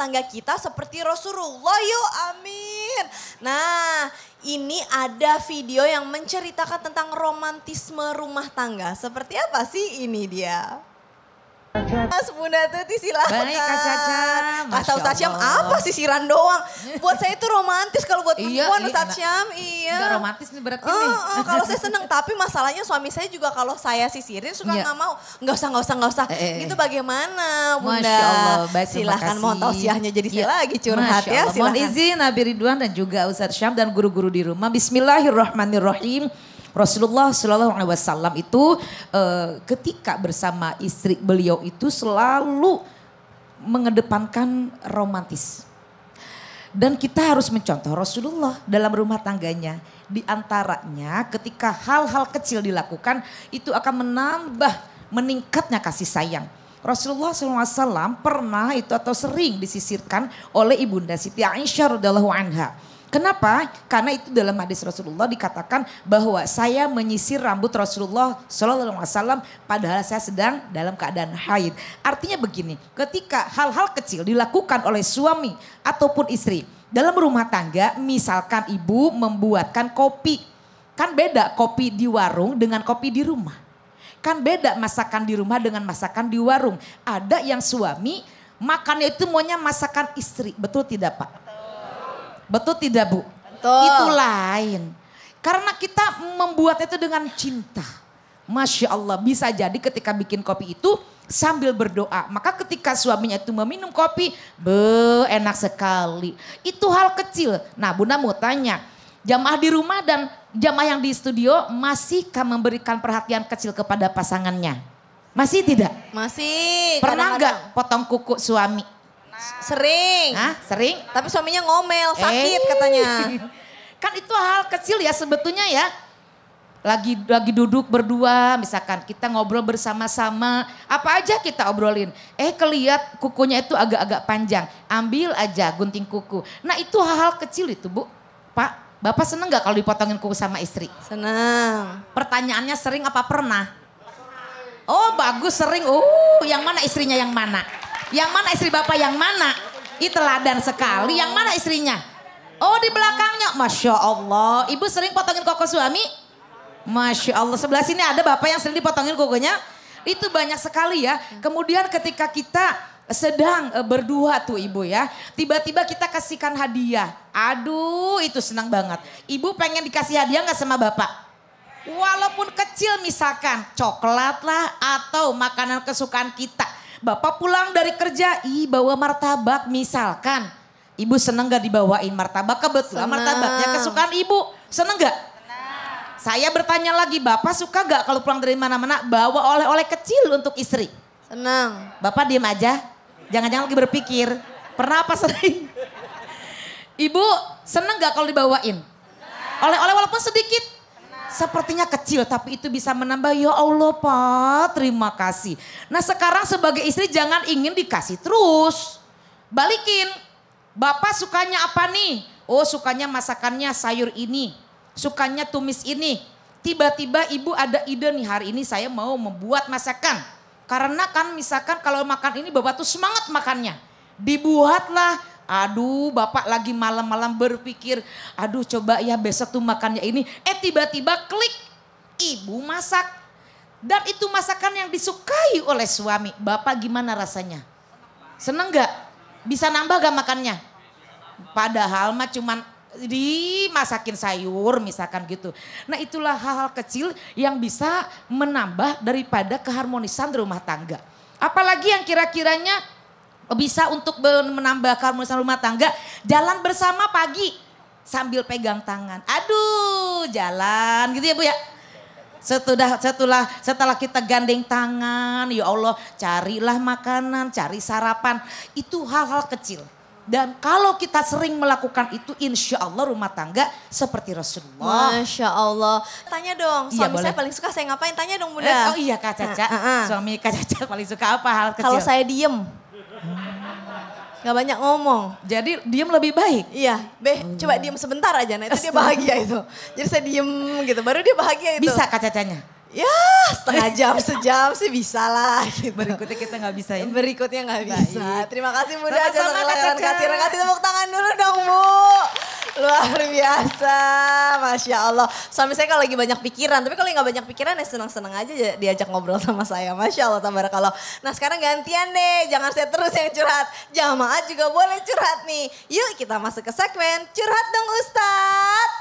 tangga kita seperti Rasulullah yuk, amin. Nah ini ada video yang menceritakan tentang romantisme rumah tangga. Seperti apa sih ini dia? Mas Bunda Tuti silakan. Baik Kak Caca. Kata Ustaz Syam apa sisiran doang. Buat saya itu romantis kalau buat perempuan Ustaz Syam. Iya. Enggak romantis nih berarti nih. Kalau saya seneng tapi masalahnya suami saya juga kalau saya sisirin suka nggak mau. Nggak usah. Gitu bagaimana Bunda? Masya Allah. Baik, silahkan mohon tausiahnya jadi saya lagi curhat ya. Silahkan. Mohon izin Nabi Ridwan dan juga Ustaz Syam dan guru-guru di rumah. Bismillahirrahmanirrahim. Rasulullah Shallallahu Alaihi Wasallam itu ketika bersama istri beliau itu selalu mengedepankan romantis. Dan kita harus mencontoh Rasulullah dalam rumah tangganya. Di antaranya ketika hal-hal kecil dilakukan itu akan meningkatnya kasih sayang. Rasulullah SAW pernah itu atau sering disisirkan oleh Ibunda Siti Aisyah radhiyallahu anha. Kenapa? Karena itu dalam hadis Rasulullah dikatakan bahwa saya menyisir rambut Rasulullah SAW padahal saya sedang dalam keadaan haid. Artinya begini, ketika hal-hal kecil dilakukan oleh suami ataupun istri dalam rumah tangga, misalkan ibu membuatkan kopi. Kan beda kopi di warung dengan kopi di rumah. Kan beda masakan di rumah dengan masakan di warung. Ada yang suami makannya itu maunya masakan istri, betul tidak Pak? Betul tidak Bu? Betul. Itu lain. Karena kita membuat itu dengan cinta. Masya Allah bisa jadi ketika bikin kopi itu sambil berdoa. Maka ketika suaminya itu meminum kopi, enak sekali. Itu hal kecil. Nah Bunda mau tanya, jamaah di rumah dan jamaah yang di studio masihkah memberikan perhatian kecil kepada pasangannya? Masih tidak? Masih. Pernah nggak potong kuku suami? Sering. Hah? Sering? Tapi suaminya ngomel, sakit katanya. Kan itu hal kecil ya sebetulnya ya. Lagi duduk berdua misalkan kita ngobrol bersama-sama. Apa aja kita obrolin. Kelihat kukunya itu agak-agak panjang. Ambil aja gunting kuku. Nah itu hal-hal kecil itu Bu. Pak, Bapak seneng gak kalau dipotongin kuku sama istri? Senang. Pertanyaannya sering apa pernah? Oh bagus sering. Yang mana istrinya yang mana? Yang mana istri Bapak yang mana? Itu teladan sekali. Yang mana istrinya? Oh di belakangnya. Masya Allah. Ibu sering potongin kuku suami? Masya Allah. Sebelah sini ada Bapak yang sering dipotongin kukunya? Itu banyak sekali ya. Kemudian ketika kita sedang berdua tuh Ibu ya. Tiba-tiba kita kasihkan hadiah. Aduh itu senang banget. Ibu pengen dikasih hadiah gak sama Bapak? Walaupun kecil misalkan. Coklat lah atau makanan kesukaan kita. Bapak pulang dari kerja, bawa martabak misalkan. Ibu seneng gak dibawain martabak? Kebetulan martabaknya kesukaan ibu. Seneng gak? Senang. Saya bertanya lagi, Bapak suka gak kalau pulang dari mana-mana bawa oleh-oleh kecil untuk istri? Senang. Bapak diem aja, jangan-jangan lagi berpikir. Pernah apa sering? Ibu seneng gak kalau dibawain? Oleh-oleh walaupun sedikit? Sepertinya kecil tapi itu bisa menambah, ya Allah Pak terima kasih. Nah sekarang sebagai istri jangan ingin dikasih terus. Balikin, Bapak sukanya apa nih? Oh sukanya masakannya sayur ini, sukanya tumis ini. Tiba-tiba ibu ada ide nih, hari ini saya mau membuat masakan. Karena kan misalkan kalau makan ini Bapak tuh semangat makannya. Dibuatlah. Aduh Bapak lagi malam-malam berpikir, aduh coba ya besok tuh makannya ini. Tiba-tiba klik, ibu masak. Dan itu masakan yang disukai oleh suami. Bapak gimana rasanya? Seneng gak? Bisa nambah gak makannya? Padahal mah cuman dimasakin sayur misalkan gitu. Nah itulah hal-hal kecil yang bisa menambah daripada keharmonisan rumah tangga. Apalagi yang kira-kiranya bisa untuk menambah keharmonisan rumah tangga, jalan bersama pagi sambil pegang tangan. Aduh, jalan gitu ya Bu ya. Setelah kita gandeng tangan, ya Allah, carilah makanan, cari sarapan. Itu hal-hal kecil. Dan kalau kita sering melakukan itu, insya Allah rumah tangga seperti Rasulullah. Masya Allah. Tanya dong, suami saya paling suka saya ngapain? Tanya dong Bunda. Oh iya Kak Caca, suami Kak Caca paling suka apa hal kecil? Kalau saya diem. Gak banyak ngomong. Jadi diem lebih baik? Iya, coba diem sebentar aja, nah itu dia bahagia itu. Jadi saya diem gitu, baru dia bahagia itu. Bisa Kak Cacanya? Ya setengah jam, sejam sih bisa lah gitu. Berikutnya kita nggak bisa ya. Berikutnya nggak bisa. Terima kasih Bunda aja Sama-sama, Kak Caca. kasih tepuk tangan dulu dong Bu. Luar biasa, Masya Allah. Suami saya kalau lagi banyak pikiran, tapi kalau nggak banyak pikiran ya senang-senang aja diajak ngobrol sama saya. Masya Allah, tabarakallah. Nah sekarang gantian deh, jangan saya terus yang curhat. Jamaah juga boleh curhat nih. Yuk kita masuk ke segmen Curhat Dong Ustadz.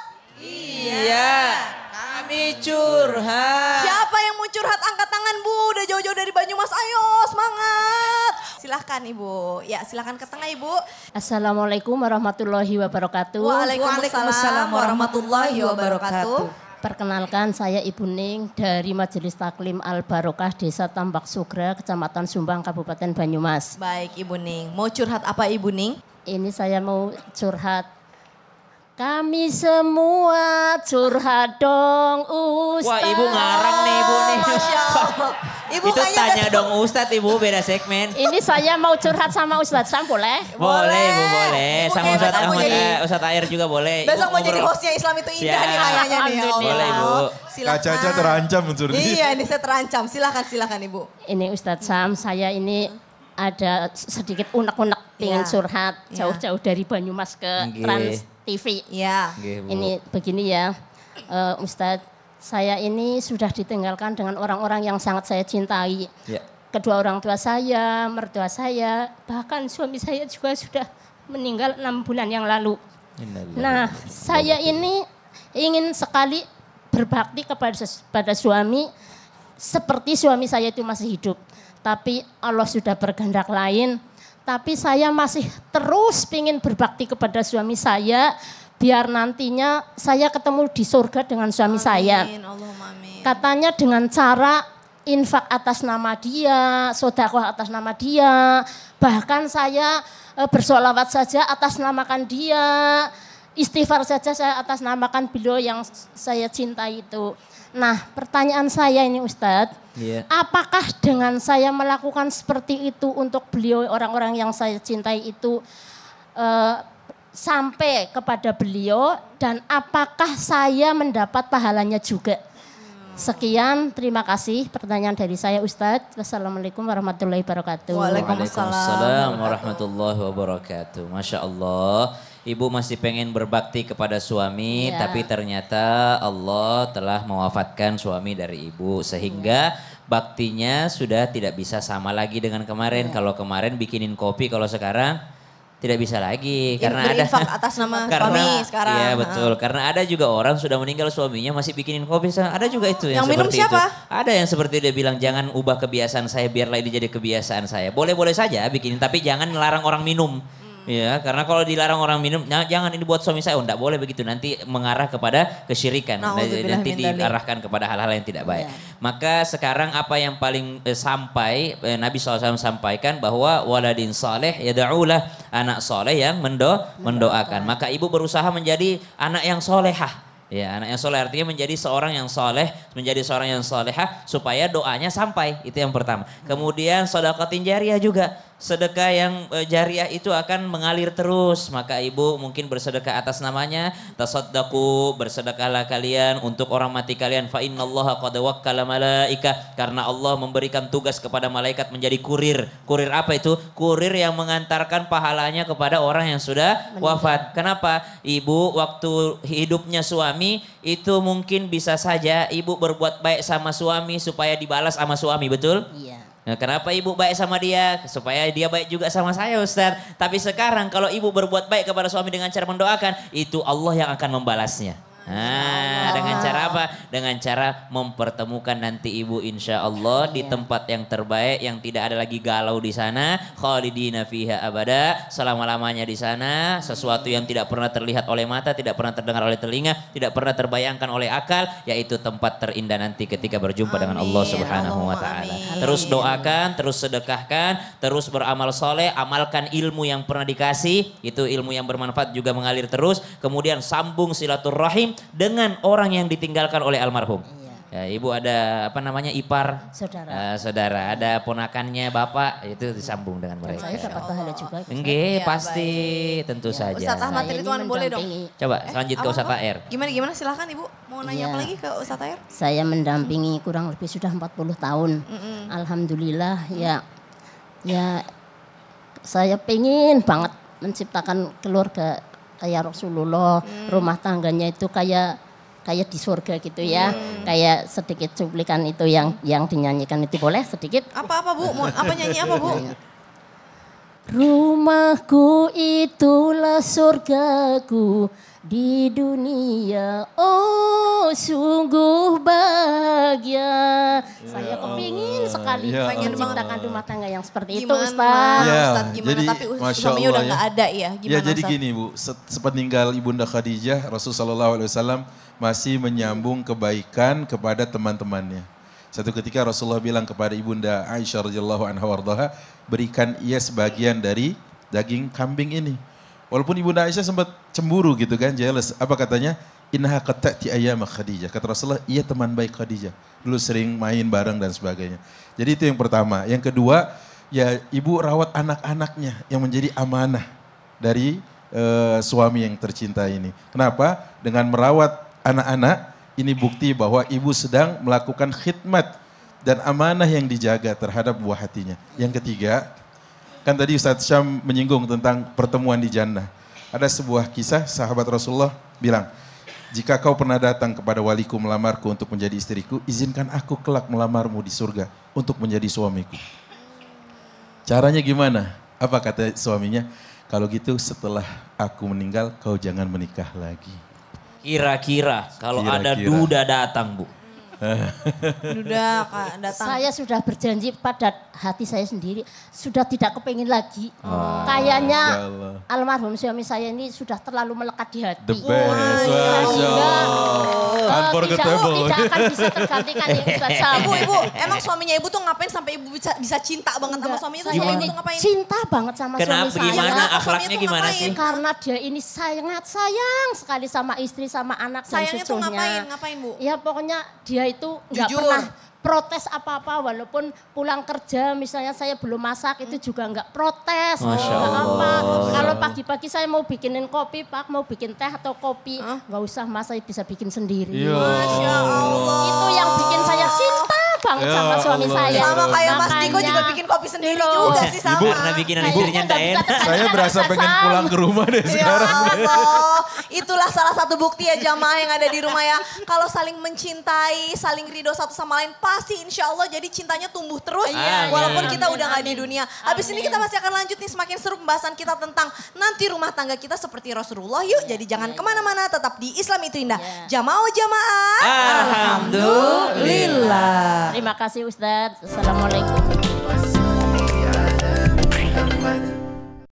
Iya, kami curhat. Siapa yang mau curhat angkat tangan Bu, udah jauh-jauh dari Banyumas, ayo semangat. Silahkan Ibu, ya silahkan ke tengah Ibu. Assalamualaikum warahmatullahi wabarakatuh. Waalaikumsalam warahmatullahi wabarakatuh. Perkenalkan saya Ibu Ning dari Majelis Taklim Al Barokah Desa Tambak Sugra, Kecamatan Sumbang, Kabupaten Banyumas. Baik Ibu Ning, mau curhat apa Ibu Ning? Ini saya mau curhat. Kami semua curhat dong Ustaz. Wah ibu ngarang nih ibu nih. Masya Allah. Ibu Itu kayaknya tanya besok- dong Ustadz ibu beda segmen. Ini saya mau curhat sama Ustaz Sam boleh? Boleh ibu boleh. Ibu Sama kayak Ustadz besok mau Ahmad, jadi- Ustadz Air juga boleh. Ibu Besok mau jadi ngobrol. hostnya Islam itu indah Siap. nih kayaknya nih. ya Allah. Boleh, Ibu. Silakan. Kak Caca terancam unsur ini. Iya ini saya terancam, silakan Ibu. Ini Ustaz Sam, saya ini ada sedikit unek-unek pengen Iya. curhat Iya. jauh-jauh dari Banyumas ke Nggih. Trans TV. Iya. Nggih, Bu. Ini begini ya, Ustadz, saya ini sudah ditinggalkan dengan orang-orang yang sangat saya cintai. Ya. Kedua orang tua saya, mertua saya, bahkan suami saya juga sudah meninggal 6 bulan yang lalu. Nah, saya ini ingin sekali berbakti kepada suami seperti suami saya itu masih hidup. Tapi Allah sudah berkehendak lain. Tapi saya masih terus ingin berbakti kepada suami saya biar nantinya saya ketemu di surga dengan suami saya. Amin, Allahumma amin. Katanya dengan cara infak atas nama dia, sedekah atas nama dia, bahkan saya bersolawat saja atas namakan dia, istighfar saja saya atas namakan beliau yang saya cintai itu. Nah pertanyaan saya ini Ustadz, Iya. apakah dengan saya melakukan seperti itu untuk beliau orang-orang yang saya cintai itu sampai kepada beliau dan apakah saya mendapat pahalanya juga? Sekian, terima kasih pertanyaan dari saya Ustadz. Wassalamualaikum warahmatullahi wabarakatuh. Waalaikumsalam warahmatullahi wabarakatuh. Masya Allah. Ibu masih pengen berbakti kepada suami, Ya. tapi ternyata Allah telah mewafatkan suami dari ibu. Sehingga baktinya sudah tidak bisa sama lagi dengan kemarin. Kalau kemarin bikinin kopi, kalau sekarang tidak bisa lagi. Karena ada Berinfak atas nama suami sekarang. Iya betul, karena ada juga orang sudah meninggal suaminya masih bikinin kopi. Ada juga itu yang Yang minum seperti siapa? itu. Ada yang seperti dia bilang jangan ubah kebiasaan saya biarlah ini jadi kebiasaan saya. Boleh-boleh saja bikinin tapi jangan melarang orang minum. Ya, karena kalau dilarang orang minum, jangan ini buat suami saya, enggak boleh begitu. Nanti mengarah kepada kesyirikan. Na'udzubillah Nanti min dzalik. diarahkan kepada hal-hal yang tidak baik. Maka sekarang apa yang paling sampai, Nabi SAW sampaikan bahwa waladin saleh yada'ulah, anak soleh yang mendoakan. Maka ibu berusaha menjadi anak yang solehah. Ya, anak yang soleh artinya menjadi seorang yang soleh, menjadi seorang yang solehah supaya doanya sampai. Itu yang pertama. Kemudian sedekatin jariah juga. Sedekah yang jariah itu akan mengalir terus. Maka ibu mungkin bersedekah atas namanya. Tasaddaqu, bersedekahlah kalian untuk orang mati kalian. Fa innallaha qad wakkala malaika. Karena Allah memberikan tugas kepada malaikat menjadi kurir. Kurir apa itu? Kurir yang mengantarkan pahalanya kepada orang yang sudah wafat. Kenapa? Ibu waktu hidupnya suami itu mungkin bisa saja ibu berbuat baik sama suami supaya dibalas sama suami, betul? Iya. Nah, kenapa ibu baik sama dia? Supaya dia baik juga sama saya Ustaz. Tapi sekarang kalau ibu berbuat baik kepada suami dengan cara mendoakan, itu Allah yang akan membalasnya. Nah, dengan cara apa? Dengan cara mempertemukan nanti ibu insya Allah di tempat yang terbaik, yang tidak ada lagi galau di sana. Khalidina fiha abada, selama-lamanya di sana. Sesuatu yang tidak pernah terlihat oleh mata, tidak pernah terdengar oleh telinga, tidak pernah terbayangkan oleh akal, yaitu tempat terindah nanti ketika berjumpa dengan Allah Amin. Subhanahu wa Allahumma taala. amin. Terus doakan, terus sedekahkan, terus beramal soleh, amalkan ilmu yang pernah dikasih, itu ilmu yang bermanfaat juga mengalir terus. Kemudian sambung silaturahim dengan orang yang ditinggalkan oleh almarhum. Ya, ibu ada apa namanya ipar, Saudara. saudara, ada ponakannya bapak, itu disambung dengan mereka. Saya dapat pahala juga. Ustaz. Enggak, Ya, pasti tentu Ustadz saja. Ahmad Saya ini Ridwan boleh dong. mendampingi- Coba lanjut ke Apa-apa? Ustadz AR. Gimana silahkan Ibu. Mau nanya Iya. apa lagi ke Ustadz Air? Saya mendampingi kurang lebih sudah 40 tahun. Alhamdulillah ya saya pengen banget menciptakan keluarga kayak Rasulullah. Rumah tangganya itu kayak di surga gitu ya. Kayak sedikit cuplikan itu yang dinyanyikan itu boleh sedikit? Apa Bu? Apa nyanyi apa Bu? Rumahku itulah surgaku di dunia, oh sungguh bahagia. Saya kepingin sekali Pengen menciptakan rumah tangga yang seperti itu Gimana? Ustaz. Ya, Ustadz gimana? jadi, Tapi Masya suaminya udah Allah ya. nggak ada ya? Gimana Ya jadi Ustadz? gini Bu, sepeninggal Ibunda Khadijah, Rasulullah SAW masih menyambung kebaikan kepada teman-temannya. Satu ketika Rasulullah bilang kepada Ibunda Aisyah radhiyallahu anha wardaha, berikan ia sebagian dari daging kambing ini. Walaupun Ibunda Aisyah sempat cemburu gitu kan, jealous. Apa katanya? Innaha qad ta'ti ayyama Khadijah. Kata Rasulullah, ia teman baik Khadijah. Dulu sering main bareng dan sebagainya. Jadi itu yang pertama. Yang kedua, ya ibu rawat anak-anaknya yang menjadi amanah dari suami yang tercinta ini. Kenapa? Dengan merawat anak-anak, ini bukti bahwa ibu sedang melakukan khidmat dan amanah yang dijaga terhadap buah hatinya. Yang ketiga, kan tadi Ustadz Syam menyinggung tentang pertemuan di jannah. Ada sebuah kisah sahabat Rasulullah bilang, jika kau pernah datang kepada waliku melamarku untuk menjadi istriku, izinkan aku kelak melamarmu di surga untuk menjadi suamiku. Caranya gimana? Apa kata suaminya? Kalau gitu setelah aku meninggal, kau jangan menikah lagi. Kira-kira kalau ada Kira-kira. duda datang Bu. Udah Kak datang. Saya sudah berjanji pada hati saya sendiri, sudah tidak kepingin lagi. Kayaknya Ya Allah. almarhum suami saya ini sudah terlalu melekat di hati. The best, Masya Allah. Unforgettable. Tidak akan bisa tergantikan ya Ustaz Sam. Ibu, emang suaminya Ibu tuh ngapain sampai Ibu bisa cinta banget sama suaminya? Terus Saya suami ini Ibu tuh ngapain? cinta banget sama Kenapa suami saya. gimana Kenapa akhlaknya suaminya tuh gimana ngapain? sih? Karena dia ini sangat sayang sekali sama istri, sama anak dan Sayangnya tuh cucunya. ngapain? Ngapain Bu? Ya pokoknya dia itu nggak Jujur. pernah protes apa-apa walaupun pulang kerja misalnya saya belum masak itu juga nggak protes. Masya nggak Allah. apa. Kalau pagi-pagi saya mau bikinin kopi Pak, mau bikin teh atau kopi, nggak usah Mas, saya bisa bikin sendiri. Masya Allah. Itu yang bikin saya cinta banget Ya sama suami Allah. saya. Sama kayak Mas Diko Makanya- juga bikin kopi sendiri Loh. juga sih sama. Ibu pernah bikinan Kayaknya istrinya nggak enggak bisa enak. tergantikan Saya berasa Ustaz pengen Sam. pulang ke rumah deh Ya sekarang. Allah, itulah salah satu bukti ya jamaah yang ada di rumah ya. Kalau saling mencintai, saling ridho satu sama lain, pasti insya Allah jadi cintanya tumbuh terus. Iya, walaupun iya. kita udah nggak di Amin. dunia. Habis ini Amin. kita masih akan lanjut nih semakin seru pembahasan kita tentang nanti rumah tangga kita seperti Rasulullah. Yuk, jadi jangan kemana-mana, tetap di Islam itu indah. Iya. Jamaah. Alhamdulillah. Terima kasih Ustadz. Assalamualaikum.